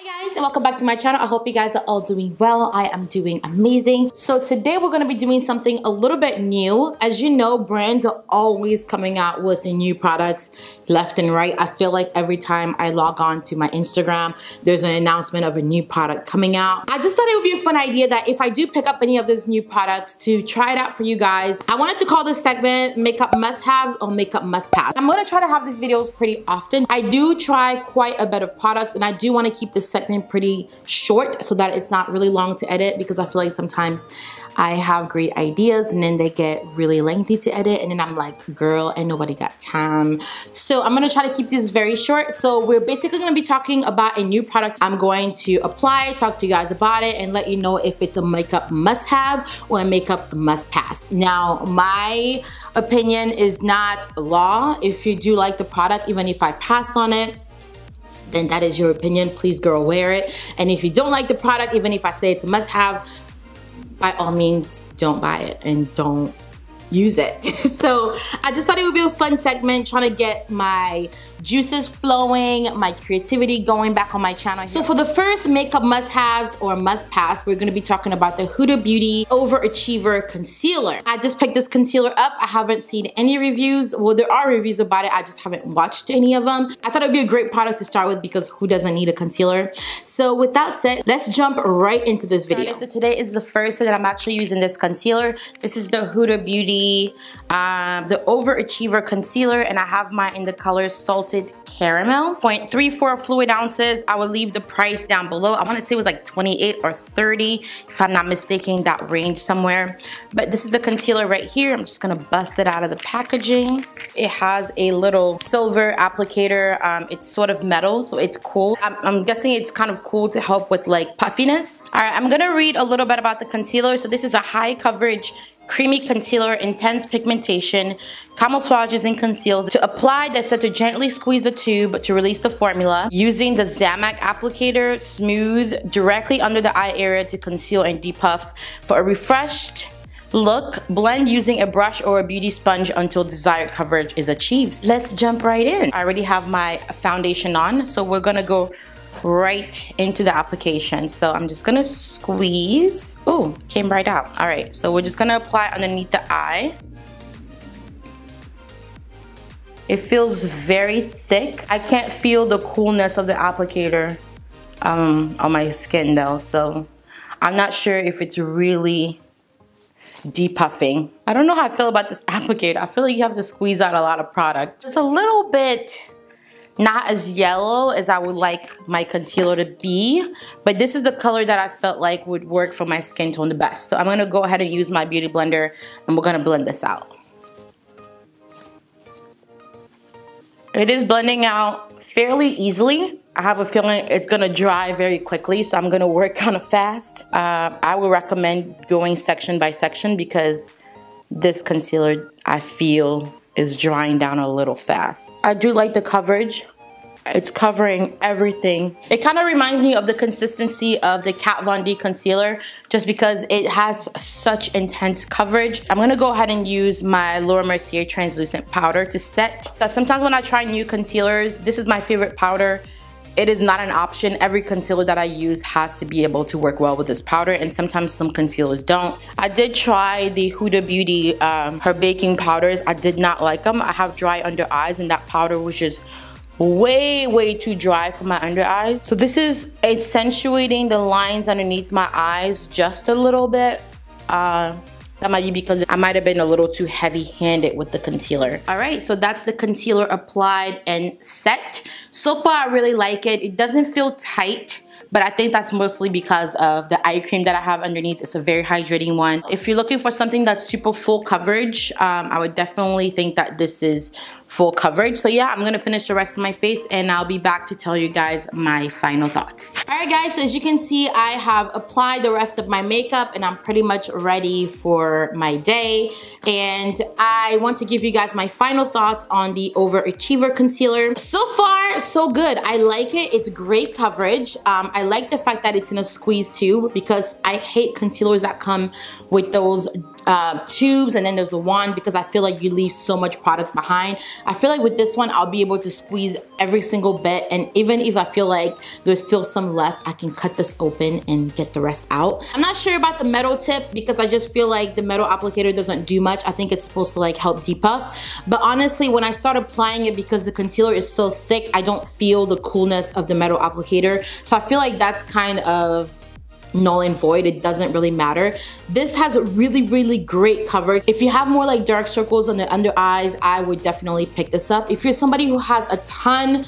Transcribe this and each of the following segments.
Hi guys, and welcome back to my channel. I hope you guys are all doing well. I am doing amazing. So today we're going to be doing something a little bit new. As you know, brands are always coming out with new products left and right. I feel like every time I log on to my Instagram, there's an announcement of a new product coming out. I just thought it would be a fun idea that if I do pick up any of those new products to try it out for you guys. I wanted to call this segment Makeup Must-Haves or Makeup Must-Pass. I'm going to try to have these videos pretty often. I do try quite a bit of products and I do want to keep this segment pretty short so that it's not really long to edit, because I feel like sometimes I have great ideas and then they get really lengthy to edit and then I'm like, girl, ain't nobody got time. So I'm gonna try to keep this very short. So we're basically gonna be talking about a new product I'm going to apply, talk to you guys about it, and let you know if it's a makeup must-have or a makeup must-pass. Now, my opinion is not law. If you do like the product, even if I pass on it, then that is your opinion. Please, girl, wear it. And if you don't like the product, even if I say it's a must-have, by all means, don't buy it and don't use it. So I just thought it would be a fun segment, trying to get my juices flowing, my creativity going back on my channel. So for the first makeup must-haves or must-pass, we're gonna be talking about the Huda Beauty Overachiever Concealer. I just picked this concealer up. I haven't seen any reviews. Well, there are reviews about it. I just haven't watched any of them. I thought it'd be a great product to start with because who doesn't need a concealer? So with that said, let's jump right into this video. Okay, so today is the first day that I'm actually using this concealer. This is the Huda Beauty the Overachiever Concealer, and I have mine in the color Salted Caramel. 0.34 fluid ounces. I will leave the price down below. I want to say it was like 28 or 30 if I'm not mistaken, that range somewhere. But this is the concealer right here. I'm just gonna bust it out of the packaging. It has a little silver applicator. It's sort of metal, so it's cool. I'm guessing it's kind of cool to help with like puffiness. All right, I'm gonna read a little bit about the concealer. So this is a high coverage creamy concealer, intense pigmentation, camouflages and conceals. To apply, they said to gently squeeze the tube to release the formula. Using the Zamac applicator, smooth directly under the eye area to conceal and depuff. For a refreshed look, blend using a brush or a beauty sponge until desired coverage is achieved. Let's jump right in. I already have my foundation on, so we're gonna go right into the application. So I'm just gonna squeeze. Oh, came right out. All right, so we're just gonna apply underneath the eye. It feels very thick. I can't feel the coolness of the applicator on my skin though, so I'm not sure if it's really depuffing. I don't know how I feel about this applicator. I feel like you have to squeeze out a lot of product. It's a little bit not as yellow as I would like my concealer to be, but this is the color that I felt like would work for my skin tone the best. So I'm gonna go ahead and use my beauty blender and we're gonna blend this out. It is blending out fairly easily. I have a feeling it's gonna dry very quickly, so I'm gonna work kind of fast. I would recommend going section by section because this concealer, I feel, is drying down a little fast. I do like the coverage. It's covering everything. It kind of reminds me of the consistency of the Kat Von D concealer just because it has such intense coverage. I'm gonna go ahead and use my Laura Mercier translucent powder to set. Because sometimes when I try new concealers, this is my favorite powder. It is not an option. Every concealer that I use has to be able to work well with this powder, and sometimes some concealers don't. I did try the Huda Beauty, her baking powders. I did not like them. I have dry under eyes and that powder was just way too dry for my under eyes. So this is accentuating the lines underneath my eyes just a little bit. That might be because I might have been a little too heavy-handed with the concealer. All right, so that's the concealer applied and set. So far, I really like it. It doesn't feel tight, but I think that's mostly because of the eye cream that I have underneath. It's a very hydrating one. If you're looking for something that's super full coverage, I would definitely think that this is full coverage. So yeah, I'm gonna finish the rest of my face and I'll be back to tell you guys my final thoughts. All right guys, so as you can see, I have applied the rest of my makeup and I'm pretty much ready for my day. And I want to give you guys my final thoughts on the Overachiever Concealer. So far, so good. I like it. It's great coverage. I like the fact that it's in a squeeze tube because I hate concealers that come with those tubes, and then there's a wand because I feel like you leave so much product behind. I feel like with this one I'll be able to squeeze every single bit, and even if I feel like there's still some left, I can cut this open and get the rest out. I'm not sure about the metal tip because I just feel like the metal applicator doesn't do much. I think it's supposed to like help depuff, but honestly when I start applying it, because the concealer is so thick, I don't feel the coolness of the metal applicator, so I feel like that's kind of null and void. It doesn't really matter. This has really great coverage. If you have more like dark circles on the under eyes, I would definitely pick this up. If you're somebody who has a ton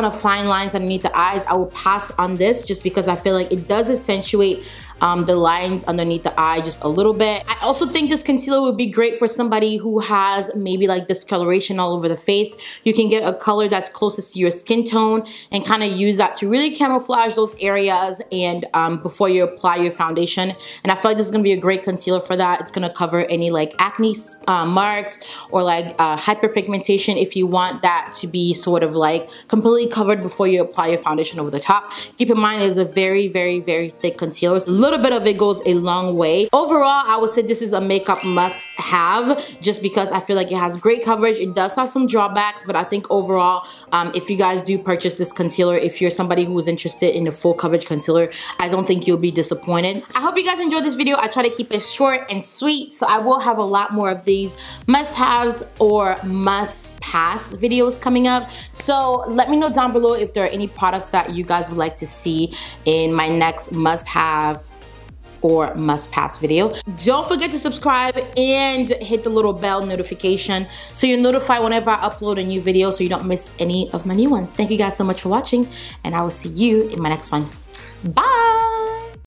of fine lines underneath the eyes, I will pass on this just because I feel like it does accentuate the lines underneath the eye just a little bit. I also think this concealer would be great for somebody who has maybe like discoloration all over the face. You can get a color that's closest to your skin tone and kind of use that to really camouflage those areas and before you apply your foundation. And I feel like this is gonna be a great concealer for that. It's gonna cover any like acne marks or like hyperpigmentation if you want that to be sort of like completely covered before you apply your foundation over the top. Keep in mind, it is a very thick concealer. A little bit of it goes a long way. Overall, I would say this is a makeup must have just because I feel like it has great coverage. It does have some drawbacks, but I think overall, if you guys do purchase this concealer, if you're somebody who is interested in a full coverage concealer, I don't think you'll be disappointed. I hope you guys enjoyed this video. I try to keep it short and sweet, so I will have a lot more of these must-haves or must-pass videos coming up. So let me know down below if there are any products that you guys would like to see in my next must-have or must-pass video. Don't forget to subscribe and hit the little bell notification so you're notified whenever I upload a new video so you don't miss any of my new ones. Thank you guys so much for watching, and I will see you in my next one. Bye!